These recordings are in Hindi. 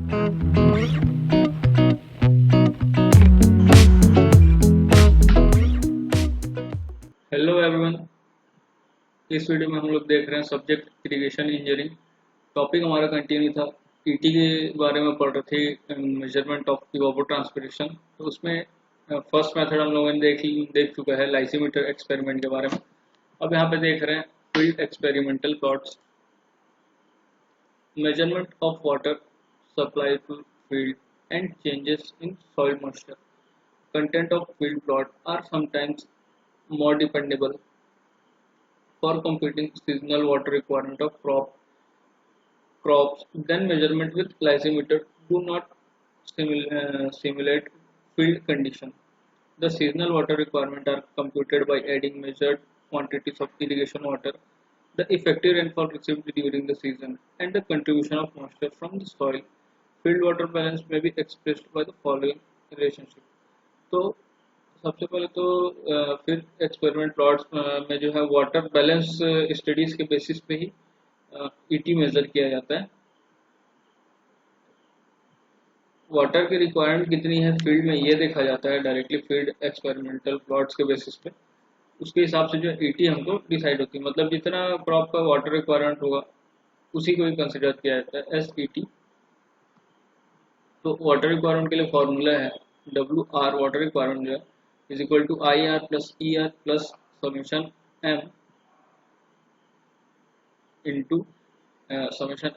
Hello everyone. इस वीडियो में हम लोग देख रहे हैं सब्जेक्ट इरिगेशन इंजीनियरिंग। टॉपिक हमारा कंटिन्यू था। ईटी के बारे में पढ़ रहे थे, मेजरमेंट ऑफ इवापोर ट्रांसपिरेशन। तो उसमें फर्स्ट मेथड हम लोगों ने देख चुका है, लाइसीमीटर एक्सपेरिमेंट के बारे में। अब यहाँ पे देख रहे हैं field experimental plots, measurement of water supply to field and changes in soil moisture. Content of field plot are sometimes more dependable for computing seasonal water requirement of crops than measurement with lysimeter do not simulate field condition. The seasonal water requirement are computed by adding measured quantities of irrigation water, the effective rainfall received during the season, and the contribution of moisture from the soil. Field water balance may be expressed by the following relationship. तो सबसे पहले तो फिर एक्सपेरिमेंट प्लॉट्स में जो है वाटर बैलेंस स्टडीज के बेसिस पे ही ईटी मेजर किया जाता है। वाटर की रिक्वायरमेंट कितनी है फील्ड में ये देखा जाता है डायरेक्टली फील्ड एक्सपेरिमेंटल प्लॉट्स के बेसिस पे। उसके हिसाब से जो ईटी हमको डिसाइड होती है, मतलब जितना क्रॉप का वाटर रिक्वायरमेंट होगा उसी को ही कंसिडर किया जाता है एस ईटी। तो वाटर रिक्वायरमेंट के लिए फॉर्मूला है डब्ल्यू आर, वाटर रिक्वायरमेंट जो है is equal to I R plus E R plus summation M into summation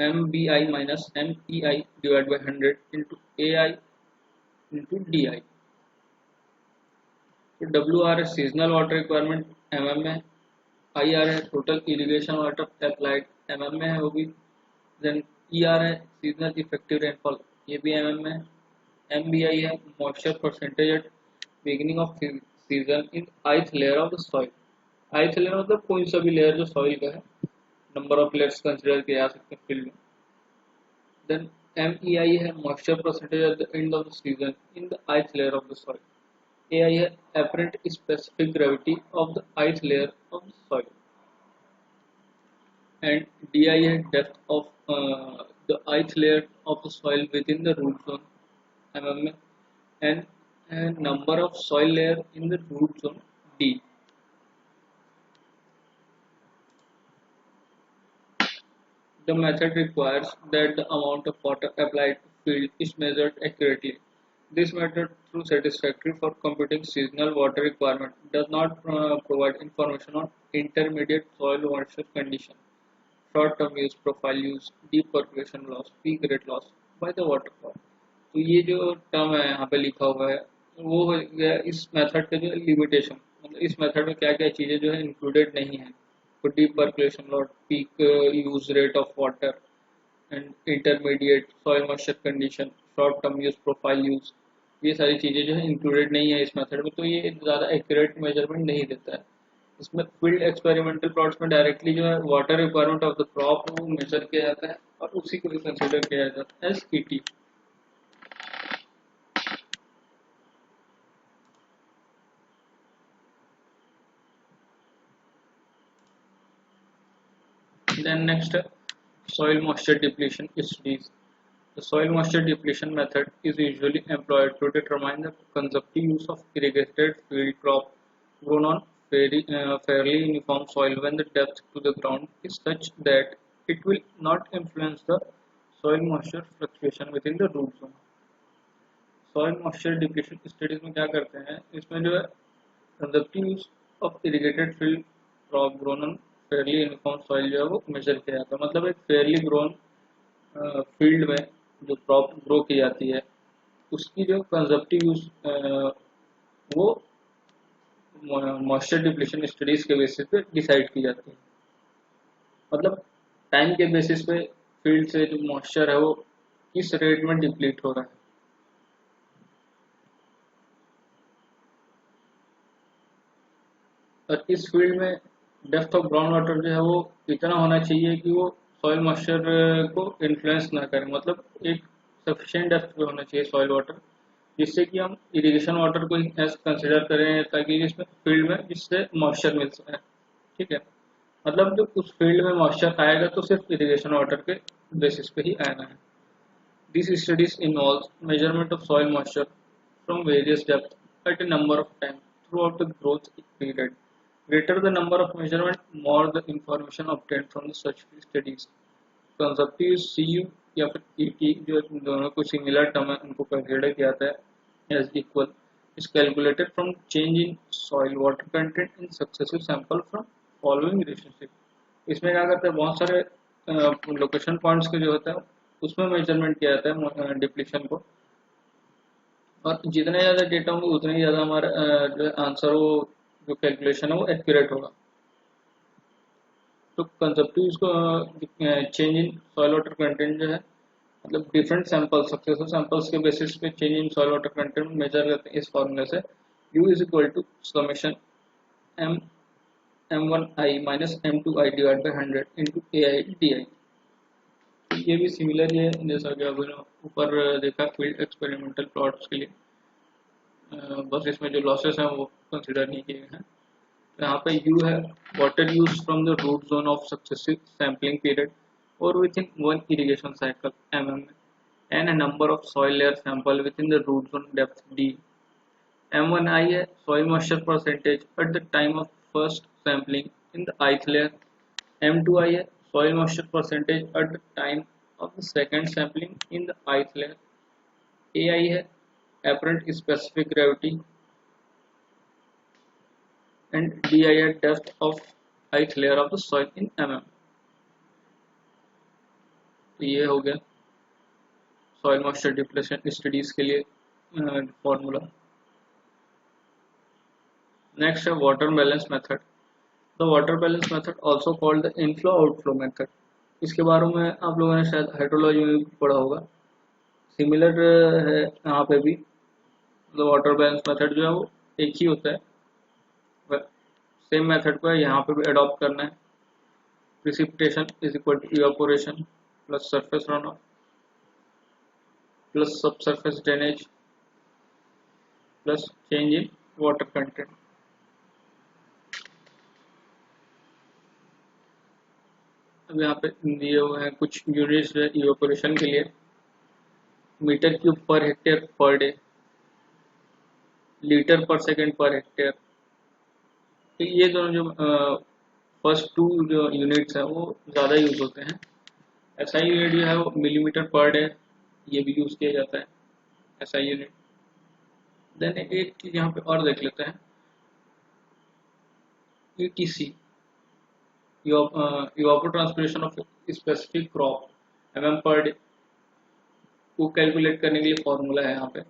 M B I minus M E I divide by 100 into A I into D I. तो डब्ल्यू आर है seasonal water requirement M M में, आई आर है total irrigation water applied M M में है वो भी, देन ई आर है सीजनल इफेक्टिव रेनफॉल ये भी एम एम में है, एम बी आई है moisture percentage at beginning off season in ith layer of the soil. ith layer मतलब कोई सा भी लेयर जो सॉइल का है, नंबर ऑफ लेयर्स कंसिडर किए जा सकते हैं फील्ड में। देन एम ई आई है moisture percentage at the end of the season in the ith layer of the soil. AI है apparent specific gravity of the ith layer of the soil, and DI है depth of the ith layer of the soil within the root zone mm में, and number of soil layer in the root zone D. The method requires that the amount of water applied to field is measured accurately. This method, though satisfactory for computing seasonal water requirement, does not provide information on intermediate soil moisture condition, short-term use, profile use, deep percolation loss, peak rate loss by the water flow. तो ये जो टर्म है यहाँ पे लिखा हुआ है वो हो गया इस मेथड के जो लिमिटेशन, मतलब इस मेथड में क्या क्या चीज़ें जो है इंक्लूडेड नहीं है। तो deep percolation loss, peak use rate of water and intermediate soil moisture condition, short term use, profile use, ये सारी चीज़ें जो है इंक्लूडेड नहीं है इस मेथड में। तो ये ज़्यादा एक्यूरेट मेजरमेंट नहीं देता है। इसमें फील्ड एक्सपेरिमेंटल प्लॉट्स में डायरेक्टली जो है water requirement of the crop वो मेजर किया जाता है और उसी को भी कंसिडर किया जाता है S ET. Then next, soil moisture depletion studies. The soil moisture depletion method is usually employed to determine the consumptive use of irrigated field crop grown on fairly uniform soil when the depth to the ground is such that it will not influence the soil moisture fluctuation within the root zone. Soil moisture depletion studies में क्या करते हैं, इसमें जो है consumptive use of irrigated field crop grown on fairly uniform soil जो है वो मेजर किया जाता है। मतलब एक फेयरली ग्रोन फील्ड में जो क्रॉप ग्रो की जाती है उसकी जो कंजप्टिव यूज वो मॉइस्चर डिप्लीशन स्टडीज के बेसिस पे डिसाइड की जाती है। मतलब टाइम के बेसिस पे फील्ड से जो मॉइस्चर है वो किस रेट में डिप्लीट हो रहा है। और इस फील्ड में डेप्थ ऑफ ग्राउंड वाटर जो है वो इतना होना चाहिए कि वो सॉइल मॉइस्चर को इन्फ्लुएंस ना करे, मतलब एक सफिशिएंट डेप्थ पे होना चाहिए सॉइल वाटर, जिससे कि हम इरिगेशन वाटर को एज कंसिडर करें ताकि इसमें फील्ड में जिससे मॉइस्चर मिल सके। ठीक है, मतलब जो उस फील्ड में मॉइस्चर आएगा तो सिर्फ इरिगेशन वाटर के बेसिस पे ही आना है। These studies involve measurement of soil moisture from various depths at a number of times throughout the growth period. Greater the number of measurement, more the information obtained from the such studies. Consumptive C U या फिर ई टी जो दोनों को सिमिलर टर्म है उनको कंसिडर किया जाता है as equal is calculated from change in soil water content in successive sample from following relationship. इसमें क्या करते हैं, बहुत सारे लोकेशन पॉइंट्स के जो होता है उसमें मेजरमेंट किया जाता है डिप्लीशन को, और जितने ज़्यादा डेटा होंगे उतने ही ज़्यादा हमारा जो आंसर वो जो कैलकुलेशन है वो एक्यूरेट होगा। तो कंसेप्टिव इसको change in soil water content जो है मतलब डिफरेंट सैंपल सक्सेसफुल सैंपल्स के बेसिस पे change in soil water content measure करते हैं इस फॉर्मूले से। U is equal to summation m m1i minus m2i divide by 100 into ai di। तो ये भी सिमिलर है जैसा कि अभी ऊपर देखा फील्ड एक्सपेरिमेंटल प्लॉट्स के लिए, बस इसमें जो लॉसेस हैं वो कंसिडर नहीं किए हैं। यहाँ पे U है water used from the root zone of successive sampling period or within one irrigation cycle mm and a number of soil layer sample within the root zone depth D। M1I है soil moisture percentage at the time of first sampling in the ith layer। M2I है soil moisture percentage at the time of the second sampling in the ith layer। AI है apparent specific gravity and di at depth of ith layer of the soil in mm। तो ये हो गया सॉइल मॉइस्चर डिप्लेशन स्टडीज के लिए फॉर्मूला। नेक्स्ट है water balance method. The water balance method also called the inflow outflow method. इसके बारे में आप लोगों ने शायद हाइड्रोलॉजी में भी पढ़ा होगा, सिमिलर है यहाँ पे भी। द वाटर बैलेंस मेथड जो है वो एक ही होता है, सेम मेथड को यहाँ पे भी अडॉप्ट करना है। Precipitation is equal to evaporation plus surface run off plus subsurface drainage plus change in water content. अब यहाँ पे दिए हुए हैं कुछ यूनिट्स जो है इवापोरेशन के लिए, metre cube per hectare per day, litre पर सेकेंड पर हेक्टेयर। तो ये दोनों जो फर्स्ट टू जो यूनिट्स हैं वो ज़्यादा यूज होते हैं। एसआई यूनिट जो है वो मिलीमीटर पर डे, ये भी यूज किया जाता है एसआई यूनिट। देन एक चीज यहाँ पे और देख लेते हैं, ETC evapotranspiration of specific crop mm per day को कैलकुलेट करने के लिए फॉर्मूला है यहाँ पे।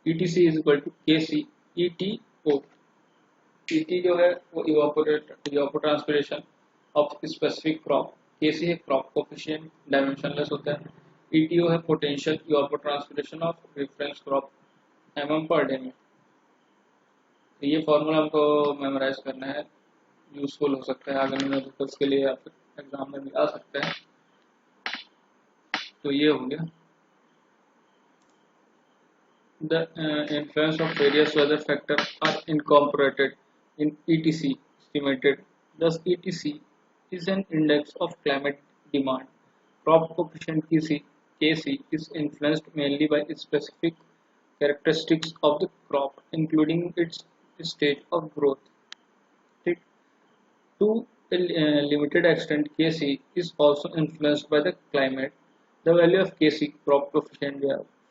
ETC is equal to KC ETO। ET जो है वो evapotranspiration of specific crop, KC है क्रॉप कोफिशिएंट डायमेंशनलेस होता है, ETO है potential evapotranspiration of reference crop mm per day में। तो ये फॉर्मूला हमको मेमोराइज करना है, यूजफुल हो सकता है आगे न्यूमेरिकल्स के लिए या फिर एग्जाम में भी आ सकता है। तो ये हो गया the influence of various weather factor are incorporated in ETC estimated। Thus ETC is an index of climate demand। Crop coefficient KC is influenced mainly by specific characteristics of the crop including its stage of growth। ठीक, to a limited extent KC is also influenced by the climate। The value of KC crop coefficient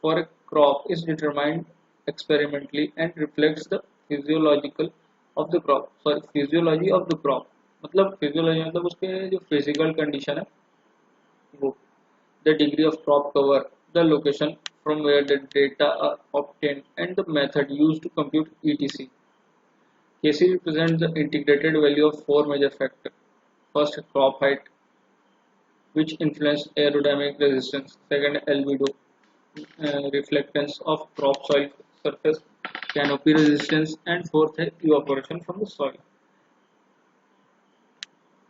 for a crop is determined experimentally and reflects the physiological of the crop। Sorry, physiology of the crop मतलब physiology मतलब उसके जो physical condition है वो, the degree of crop cover, the location from where the data are obtained and the method used to compute ETC। KC represents the integrated value of four major factors. First, crop height, which influence aerodynamic resistance. Second, albedo, reflectance of crop soil surface, canopy resistance, and fourth है evaporation from the soil।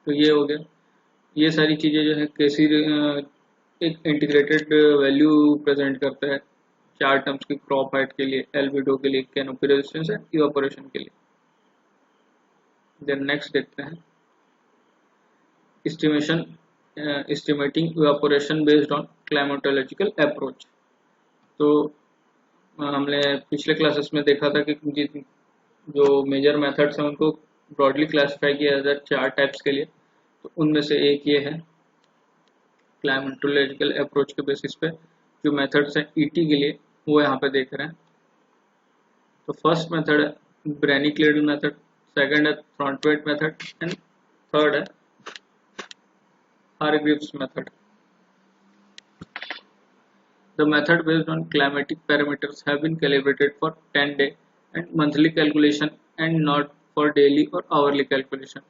तो ये हो गया, ये सारी चीजें जो है केसी एक इंटीग्रेटेड वैल्यू प्रेजेंट करता है चार टर्म्स की, क्रॉप हाइट के लिए, एल्बिडो के लिए, कैनोपी रेजिस्टेंस है, इवापोरेशन के लिए। देन नेक्स्ट देखते हैं estimation estimating evaporation based on climatological approach। तो हमने पिछले क्लासेस में देखा था कि जो मेजर मेथड्स हैं उनको ब्रॉडली क्लासिफाई किया जाता है 4 टाइप्स के लिए। तो उनमें से एक ये है क्लाइमेटोलॉजिकल अप्रोच के बेसिस पे जो मेथड्स हैं ईटी के लिए वो यहाँ पे देख रहे हैं। तो फर्स्ट मेथड है ब्रेनी क्लेडल मेथड, सेकंड है Thornthwaite method and third है Hargreaves method. The method based on climatic parameters have been calibrated for 10-day and monthly calculation and not for daily or hourly calculation.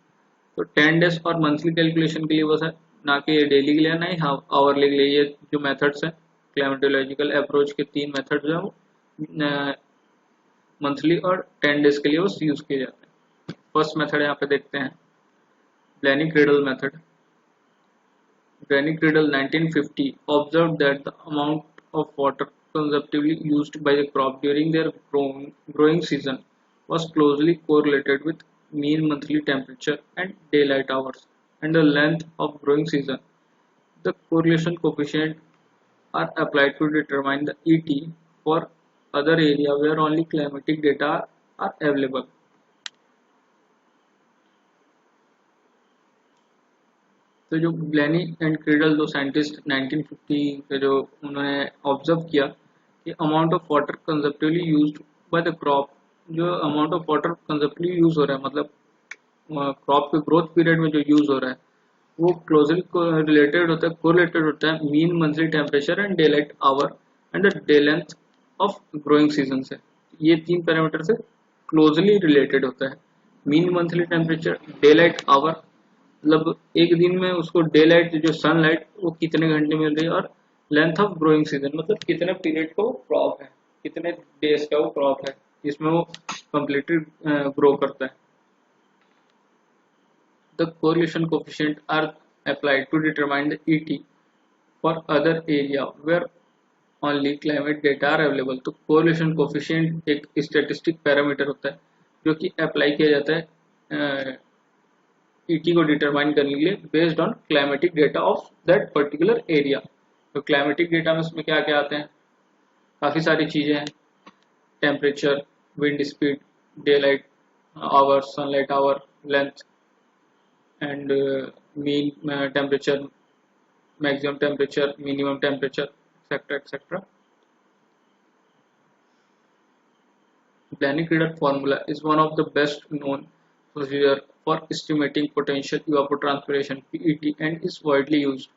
तो 10 डेज और मंथली कैलकुलेशन के लिए बस है, ना कि ये डेली के लिए ना ही आवरली के लिए। ये जो मेथड्स हैं क्लाइमेटोलॉजिकल अप्रोच के 3 मेथड्स हैं वो मंथली और 10 डेज के लिए वो यूज किए जाते हैं। फर्स्ट मेथड यहाँ पे देखते हैं ब्लेनी cradle method. Granny Cradle 1950 observed that the amount of water consumptively used by the crop during their growing season was closely correlated with mean monthly temperature and daylight hours and the length of growing season. The correlation coefficient are applied to determine the ET for other area where only climatic data are available. तो जो ब्लेनी एंड क्रीडल दो साइंटिस्ट 1950 के जो उन्होंने ऑब्जर्व किया कि amount of water consumptively used by the crop, जो amount of water consumptively use हो रहा है मतलब क्रॉप के ग्रोथ पीरियड में जो यूज हो रहा है वो क्लोजली रिलेटेड होता है, कोरिलेटेड होता है mean monthly temperature and day light hour and the day length of growing season से। ये 3 पैरामीटर से क्लोजली रिलेटेड होता है। Mean monthly temperature, day light hour मतलब एक दिन में उसको डे लाइट जो सनलाइट वो कितने घंटे मिल रही है, और लेंथ ऑफ ग्रोइंग सीजन मतलब कितने पीरियड का वो क्रॉप है, कितने डेज का वो क्रॉप है जिसमें वो कम्प्लीटली ग्रो करता है। The correlation coefficient are applied to determine the ET for other area where only climate data are available. तो कोरिलेशन कोफिशिएंट एक स्टैटिस्टिक पैरामीटर होता है जो कि अप्लाई किया जाता है ईटी को डिटरमाइन करने के लिए based on climatic data of that particular area. तो क्लाइमेटिक डेटा में उसमें क्या क्या आते हैं, काफ़ी सारी चीज़ें हैं, temperature, wind speed, day light hour, sunlight hour, length and mean temperature, maximum temperature, minimum temperature etcetera etcetera. Planck-Riedel formula is one of the best known procedure for estimating potential evapotranspiration (PET) and is widely used.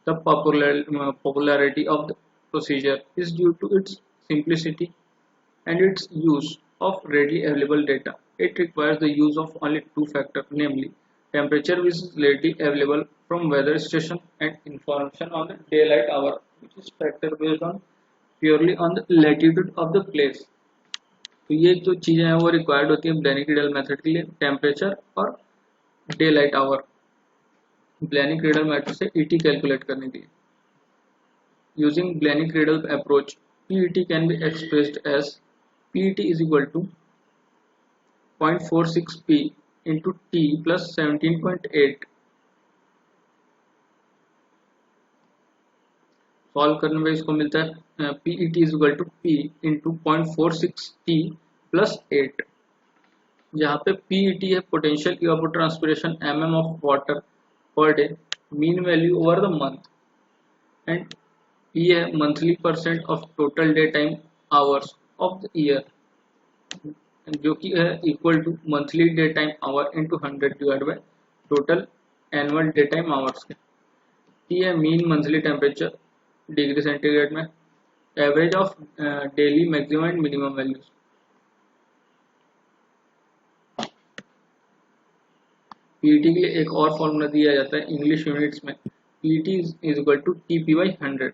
The popularity of the procedure is due to its simplicity and its use of readily available data. It requires the use of only 2 factors, namely temperature, which is readily available from weather station, and information on the daylight hour, which is factor based on purely on the latitude of the place. तो ये जो चीज़ें हैं वो रिक्वायर्ड होती है ब्लेनी-क्रीडल मेथड के लिए, टेम्परेचर और day light hour Blaney Criddle method से ईटी कैलकुलेट करने के लिए। Using Blaney Criddle approach PET can be expressed as PET is equal to 0.46 P into T plus 17.8। Solve करने में इसको मिलता है PET is equal to P into 0.46 T plus 8, जहाँ पे पीईटी है potential evapotranspiration mm of water per day, mean value over the month, and P है monthly percent of total day time hours of the year, जो कि है equal to monthly day time hour into 100 divide by total annual day time hours के। टी है mean monthly temperature degree centigrade में, average of daily maximum and minimum values. PET के लिए एक और फॉर्मूला दिया जाता है इंग्लिश यूनिट्स में, PET is equal to TP by 100।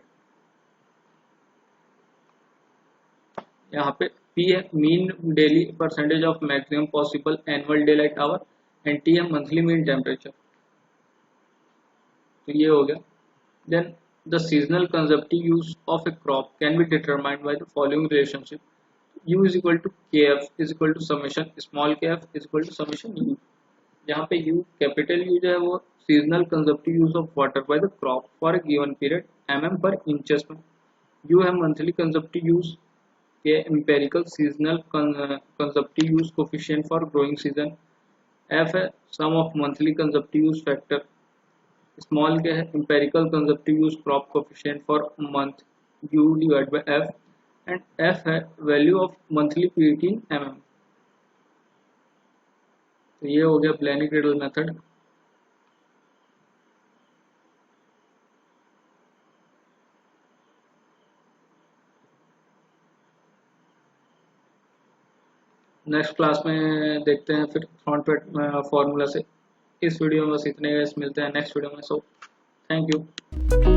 यहाँ पे पी है mean daily percentage of maximum possible annual day light hour and T है मंथली मीन टेम्परेचर। तो ये हो गया। Then the seasonal consumptive use of a crop can be determined by the following relationship: U is equal to kf is equal to summation small kf is equal to summation U, जहाँ पे U कैपिटल U जो है वो seasonal consumptive use of water by the crop for a given period mm per inches में, यू है monthly consumptive use, K empirical seasonal consumptive use coefficient for growing season, F है sum of monthly consumptive use factor, small K है empirical consumptive use crop coefficient for month U divide by F, and F है value of monthly PET in mm. तो ये हो गया ब्लैनी-क्रेडल मेथड। नेक्स्ट क्लास में देखते हैं फिर फ्रंट पेड फॉर्मूला से। इस वीडियो में बस इतने, मिलते हैं नेक्स्ट वीडियो में। So thank you.